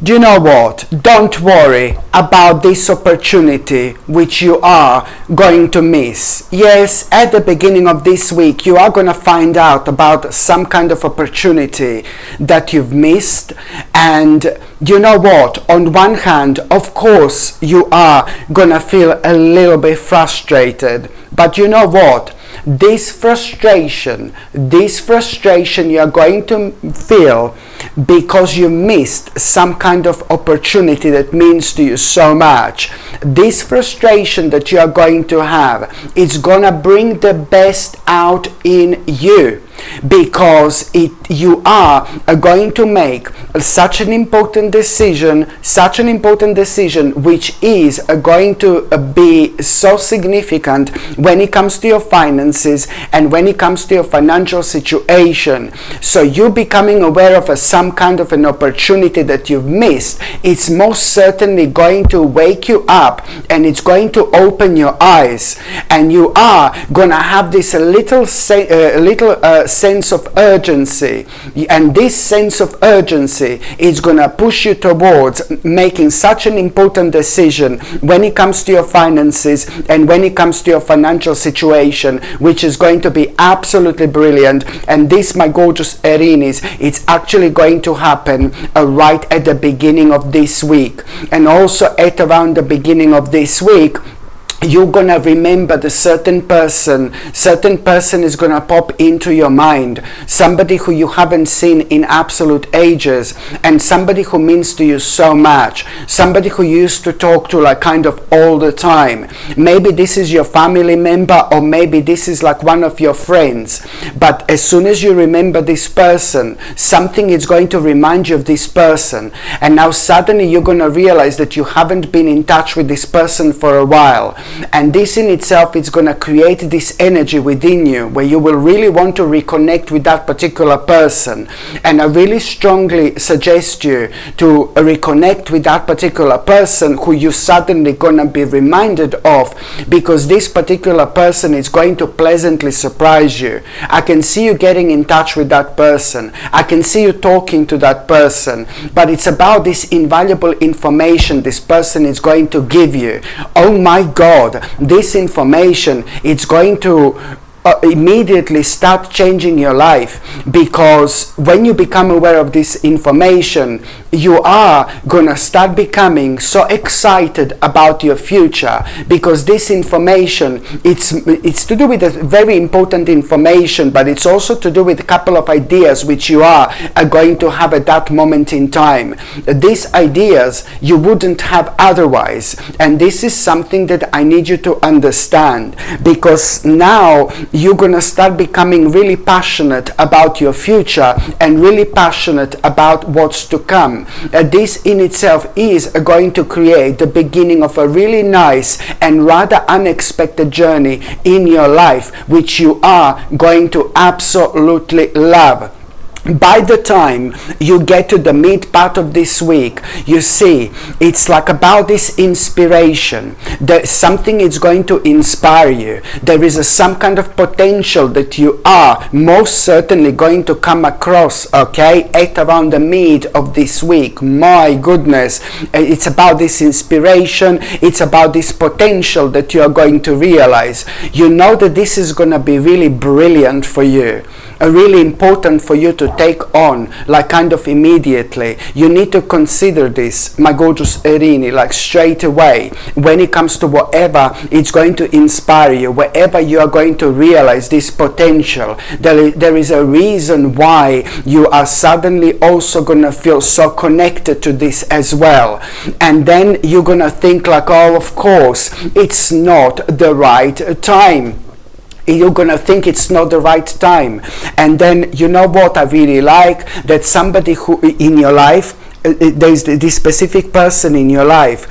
Do you know what? Don't worry about this opportunity which you are going to miss. Yes, at the beginning of this week, you are going to find out about some kind of opportunity that you've missed. And you know what? On one hand, of course, you are going to feel a little bit frustrated. But you know what? This frustration you are going to feel because you missed some kind of opportunity that means to you so much. This frustration that you are going to have is gonna bring the best out in you, because you are going to make such an important decision which is going to be so significant when it comes to your finances and when it comes to your financial situation. So you becoming aware of some kind of an opportunity that you've missed, it's most certainly going to wake you up, and it's going to open your eyes, and you are gonna have this little sense of urgency, and this sense of urgency is gonna push you towards making such an important decision when it comes to your finances and when it comes to your financial situation, which is going to be absolutely brilliant. And this, my gorgeous Aries, it's actually going to happen right at the beginning of this week. And also at around the beginning of this week, you're gonna remember the certain person is gonna pop into your mind, somebody who you haven't seen in absolute ages, and somebody who means to you so much, somebody who you used to talk to like kind of all the time. Maybe this is your family member, or maybe this is like one of your friends, but as soon as you remember this person, something is going to remind you of this person, and now suddenly you're gonna realize that you haven't been in touch with this person for a while. And this in itself is going to create this energy within you where you will really want to reconnect with that particular person. And I really strongly suggest you to reconnect with that particular person who you suddenly going to be reminded of, because this particular person is going to pleasantly surprise you. I can see you getting in touch with that person. I can see you talking to that person. But it's about this invaluable information this person is going to give you. Oh my God. This information, it's going to immediately start changing your life, because when you become aware of this information, you are gonna start becoming so excited about your future, because this information, it's to do with a very important information, but it's also to do with a couple of ideas which you are going to have at that moment in time. These ideas you wouldn't have otherwise, and this is something that I need you to understand, because now you're going to start becoming really passionate about your future and really passionate about what's to come. This in itself is going to create the beginning of a really nice and rather unexpected journey in your life, which you are going to absolutely love. By the time you get to the mid part of this week, you see, it's like about this inspiration. That something is going to inspire you. There is some kind of potential that you are most certainly going to come across, okay, at around the mid of this week. My goodness, it's about this inspiration. It's about this potential that you are going to realize. You know that this is going to be really brilliant for you. Really important for you to take on, like kind of immediately. You need to consider this, my gorgeous Aries, like straight away, when it comes to whatever it's going to inspire you, wherever you are going to realize this potential. There is a reason why you are suddenly also going to feel so connected to this as well. And then you're going to think like, oh, of course, it's not the right time. You're gonna think it's not the right time. And then, you know what I really like? That somebody who in your life, there's this specific person in your life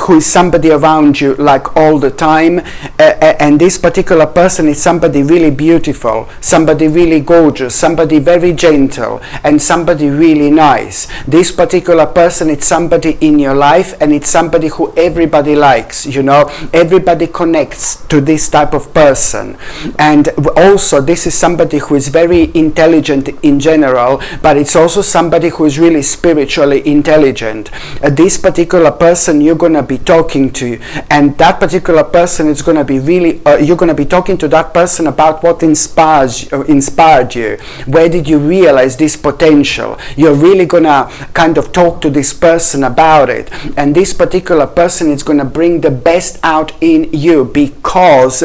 who is somebody around you like all the time, and this particular person is somebody really beautiful, somebody really gorgeous, somebody very gentle, and somebody really nice. This particular person is somebody in your life, and it's somebody who everybody likes, you know, everybody connects to this type of person. And also this is somebody who is very intelligent in general, but it's also somebody who is really spiritual spiritually intelligent. This particular person you're going to be talking to, and that particular person is going to be really, you're going to be talking to that person about what inspired you. Where did you realize this potential? You're really going to kind of talk to this person about it, and this particular person is going to bring the best out in you, because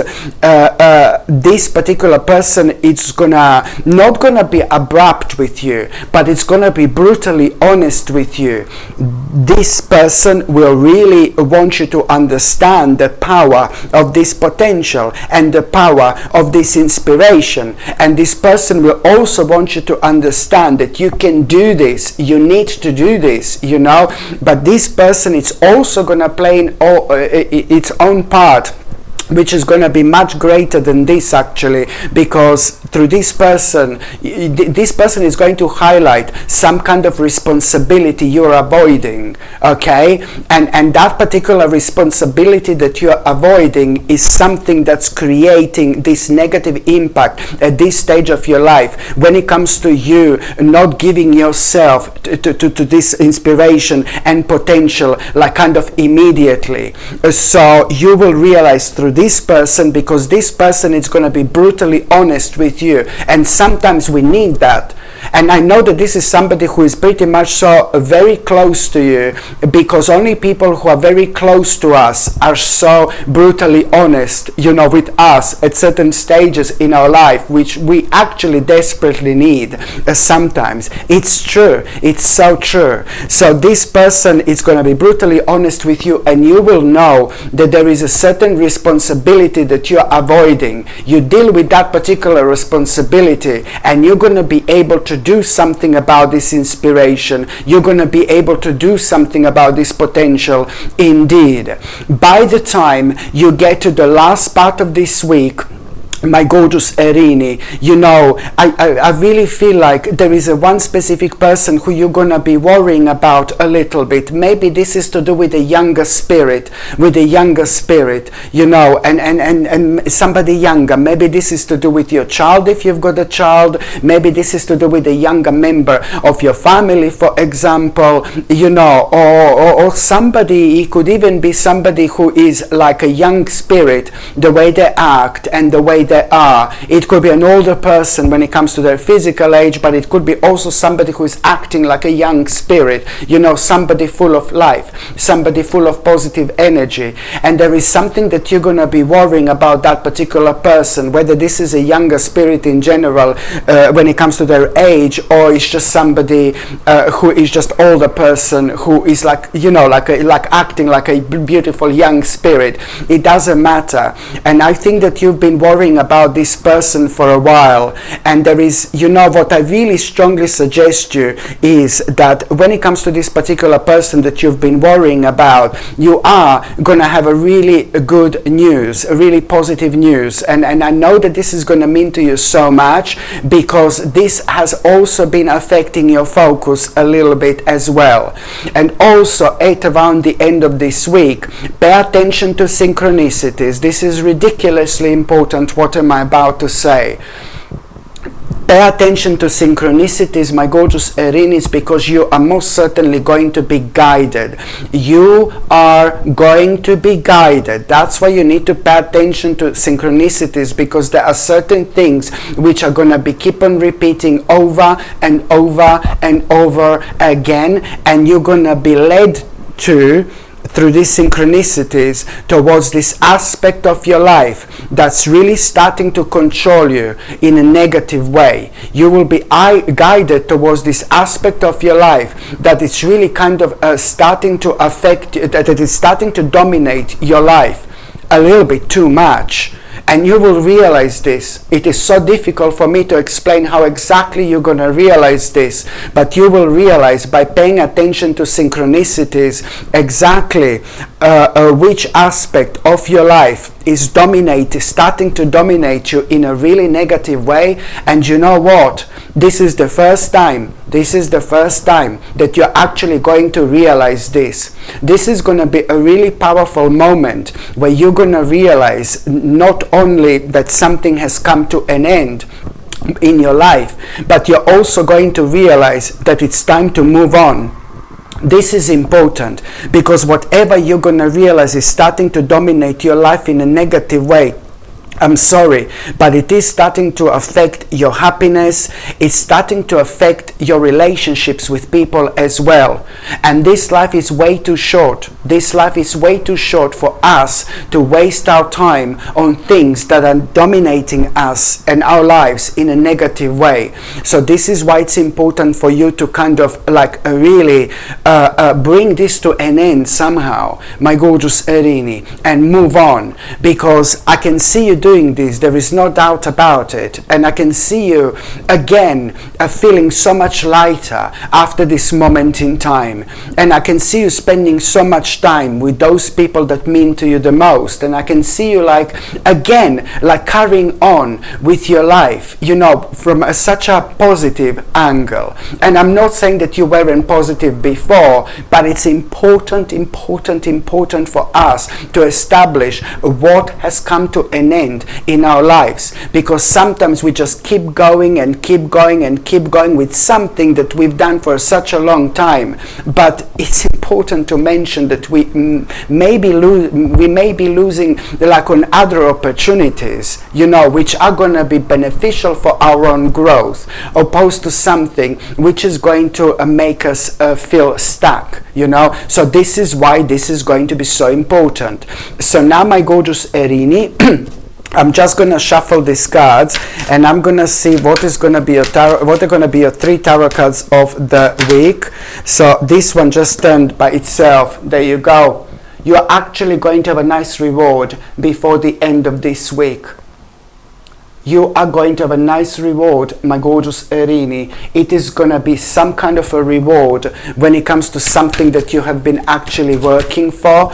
this particular person is not gonna be abrupt with you, but it's gonna be brutally honest with you. This person will really want you to understand the power of this potential and the power of this inspiration, and this person will also want you to understand that you can do this, you need to do this, you know. But this person is also gonna play its own part, which is going to be much greater than this, actually, because through this person is going to highlight some kind of responsibility you're avoiding, okay? And that particular responsibility that you're avoiding is something that's creating this negative impact at this stage of your life, when it comes to you not giving yourself to this inspiration and potential, like kind of immediately. So you will realize through this person, because this person is going to be brutally honest with you, and sometimes we need that. And I know that this is somebody who is pretty much so very close to you, because only people who are very close to us are so brutally honest, you know, with us at certain stages in our life, which we actually desperately need sometimes. It's true. It's so true. So this person is going to be brutally honest with you, and you will know that there is a certain responsibility that you're avoiding. You deal with that particular responsibility, and you're going to be able to do something about this inspiration. You're going to be able to do something about this potential indeed. By the time you get to the last part of this week, my gorgeous Erini, you know, I really feel like there is a one specific person who you're gonna be worrying about a little bit. Maybe this is to do with a younger spirit, you know, and somebody younger. Maybe this is to do with your child if you've got a child. Maybe this is to do with a younger member of your family, for example, you know, or somebody. It could even be somebody who is like a young spirit, the way they act and the way they are. It could be an older person when it comes to their physical age, but it could be also somebody who is acting like a young spirit, you know, somebody full of life, somebody full of positive energy. And there is something that you're going to be worrying about that particular person, whether this is a younger spirit in general when it comes to their age, or it's just somebody who is just older person who is like, you know, like acting like a beautiful young spirit. It doesn't matter. And I think that you've been worrying about this person for a while, and there is, you know, what I really strongly suggest you is that when it comes to this particular person that you've been worrying about, you are going to have a really good news, a really positive news, and I know that this is going to mean to you so much, because this has also been affecting your focus a little bit as well. And also at around the end of this week, pay attention to synchronicities. This is ridiculously important. What am I about to say? Pay attention to synchronicities, my gorgeous Erinis, because you are most certainly going to be guided. You are going to be guided. That's why you need to pay attention to synchronicities, because there are certain things which are going to be keep on repeating over and over and over again, and you're going to be led to through these synchronicities towards this aspect of your life that's really starting to control you in a negative way. You will be guided towards this aspect of your life that is really kind of starting to affect you, that it is starting to dominate your life a little bit too much. And you will realize this. It is so difficult for me to explain how exactly you're going to realize this, but you will realize by paying attention to synchronicities exactly which aspect of your life is starting to dominate you in a really negative way. And you know what? This is the first time that you're actually going to realize this. This is going to be a really powerful moment where you're going to realize not only that something has come to an end in your life, but you're also going to realize that it's time to move on. This is important because whatever you're going to realize is starting to dominate your life in a negative way. I'm sorry, but it is starting to affect your happiness. It's starting to affect your relationships with people as well. And this life is way too short. This life is way too short for us to waste our time on things that are dominating us and our lives in a negative way. So this is why it's important for you to kind of like really bring this to an end somehow, my gorgeous Erini, and move on, because I can see you doing this, there is no doubt about it, and I can see you again feeling so much lighter after this moment in time, and I can see you spending so much time with those people that mean to you the most, and I can see you like again like carrying on with your life, you know, from such a positive angle. And I'm not saying that you weren't positive before, but it's important for us to establish what has come to an end in our lives, because sometimes we just keep going and keep going and keep going with something that we've done for such a long time. But it's important to mention that we may be losing like on other opportunities, you know, which are going to be beneficial for our own growth, opposed to something which is going to make us feel stuck, you know. So this is why this is going to be so important. So now, my gorgeous Erini, I'm just going to shuffle these cards, and I'm going to see what is going to be what are going to be your 3 tarot cards of the week. So this one just turned by itself. There you go. You're actually going to have a nice reward before the end of this week. You are going to have a nice reward, my gorgeous Erini. It is going to be some kind of a reward when it comes to something that you have been actually working for,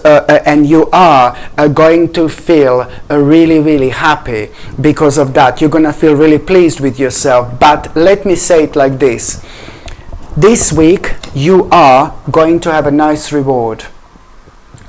and you are going to feel really happy because of that. You're going to feel really pleased with yourself. But let me say it like this. This week, you are going to have a nice reward.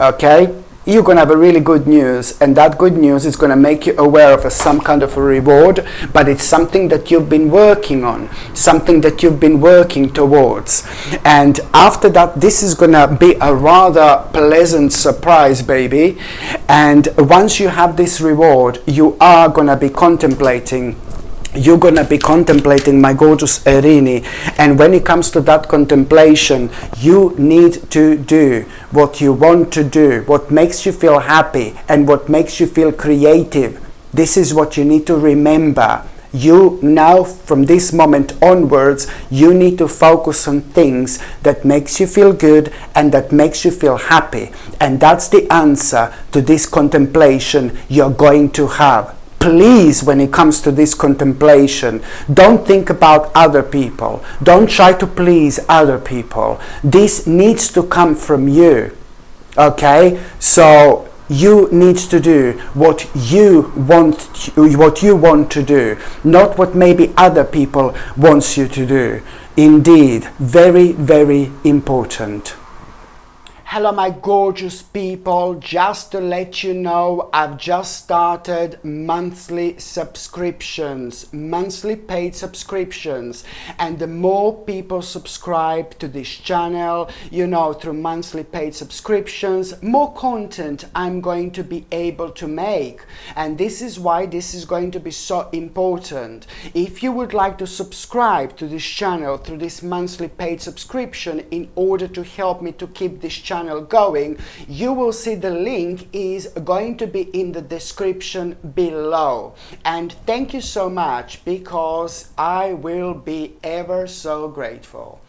Okay? You're going to have a really good news, and that good news is going to make you aware of some kind of a reward, but it's something that you've been working on, something that you've been working towards. And after that, this is going to be a rather pleasant surprise, baby. And once you have this reward, you are going to be contemplating. You're going to be contemplating, my gorgeous Erini, and when it comes to that contemplation, you need to do what you want to do, what makes you feel happy and what makes you feel creative. This is what you need to remember. You now, from this moment onwards, you need to focus on things that makes you feel good and that makes you feel happy. And that's the answer to this contemplation you're going to have. Please, when it comes to this contemplation, don't think about other people. Don't try to please other people. This needs to come from you. Okay? So you need to do what you want to do, not what maybe other people wants you to do. Indeed, very important. Hello, my gorgeous people. Just to let you know, I've just started monthly subscriptions, monthly paid subscriptions. And the more people subscribe to this channel, you know, through monthly paid subscriptions, more content I'm going to be able to make. And this is why this is going to be so important. If you would like to subscribe to this channel through this monthly paid subscription in order to help me to keep this channel going, you will see the link is going to be in the description below. And thank you so much, because I will be ever so grateful.